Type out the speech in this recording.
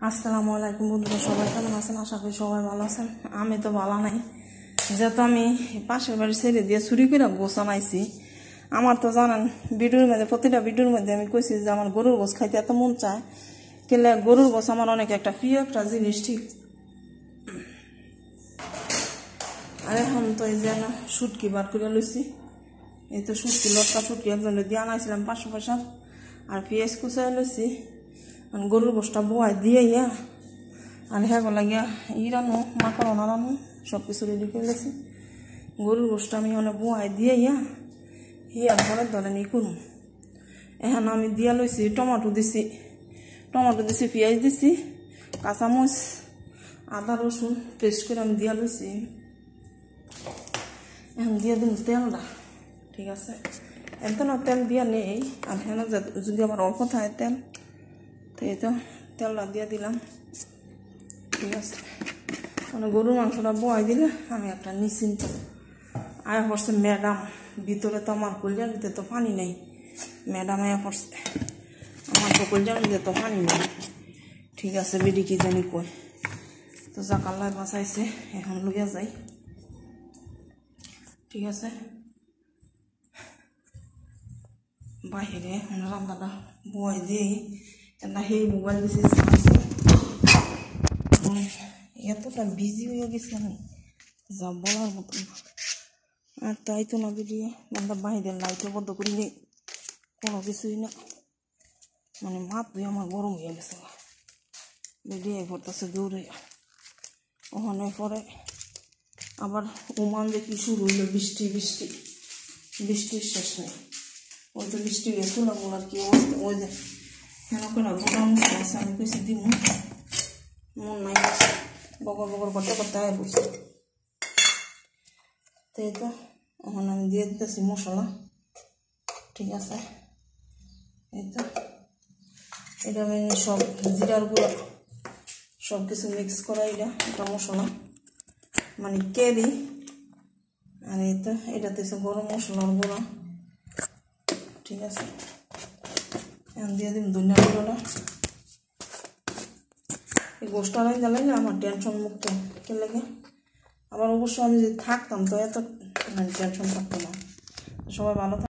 আসসালামু আলাইকুম বন্ধুরা, সবাই কেমন আছেন? আশা করি সবাই ভালো আছেন। আমি তো ভালো নাই, যেহেতু আমি পাশের বাড়ি ছেড়ে দিয়ে চুরি করে গোছান আইছি। আমার তো জানেন ভিডিওর মধ্যে, প্রতিটা ভিডিওর মধ্যে আমি কইছি যে আমার গরুর গোছ খাইতে এত মন চায়। কিন্তু গরুর গোছ আমার অনেক একটা প্রিয় একটা জিনিস, ঠিক। আর এখন তো এই যে না শুটকি বার করে লইছি। এই তো শুটকি, লটকা শুটকি একজনের দিয়ে আনাইছিলাম 500 পয়সার। আর পেঁয়াজ কুচাই লইছি। গরুর গোছটা বোয়াই দিয়ে আর হ্যাঁ লাগিয়া রানো মাকড়না রানো সব কিছু রেডি করে গেছি। গরুর গোছটা আমি অনেক বোয়াই দিয়ে হিয়ার পরে ধরেন করুন। এখন আমি দিয়া লইছি টমাটো দিছি, পেঁয়াজ দিছি, কাঁচামরিচ, আদা রসুন পেস্ট করে আমি দিয়া লইছি। এখন দিয়ে দিন তেলটা, ঠিক আছে। এত না তেল দিয়া নেই, আর হ্যাঁ যদি আবার অল্প থাকে তেল, তো এই তো তেলটা দিয়ে দিলাম, ঠিক আছে। মানে গরুর মাংসটা বয়াই দিলে আমি একটা নিশ্চিন্ত। আয়া পড়ছে ম্যাডাম, ভিতরে তো আমার কলজার ভিতরে তো পানি নেই। ম্যাডাম আয়া পড়ছে, আমার তো কলজার ভিতরে তো পানি নেই, ঠিক আছে। বিডি কি জানি কই, তো জাকাল্লায় বাঁচাইছে, এখন লইয়া যাই, ঠিক আছে। বাহিরে রান্নাটা বয়াই দিই, এটা সেই মোবাইল দিছে এতটা বিজি হয়ে গেছে আমি যা বলার মতন। আর তাই তো না বেরিয়ে মানে বাহিরের লাইটও বন্ধ করিনি, কোনো কিছুই না। মানে মাথা আমার গরম হয়ে গেছে, বেরিয়ে পড়তেছে দৌড়ে। ওখানে পরে আবার ওমান যে কি শুরু হইলো, বৃষ্টির শেষ নেই। ওই তো বৃষ্টি হয়ে চুলাগুলো আর কি অবস্থা। ওই যে কেন করে গোটা মুখ আছে, আমি কইছি দিব মন নাই, বগর করতে করতে আয় বসে। তো এই তো এখন আমি দিয়ে দিতেছি মশলা, ঠিক আছে। এই তো এটা আমি সব জিরার গুঁড়া সব কিছু মিক্স করা, এটা মশলা মানে কেরি। আর এই তো এটাতে গরম মশলার গুঁড়া, ঠিক আছে। এখন দিয়ে দিন ধনিয়া গুঁড়োটা। এই গোষ্ঠটা নাই দিলে না আমার টেনশন মুক্ত কে লাগে। আবার অবশ্য আমি যদি থাকতাম তো এত টেনশন থাকতো না। সবাই ভালো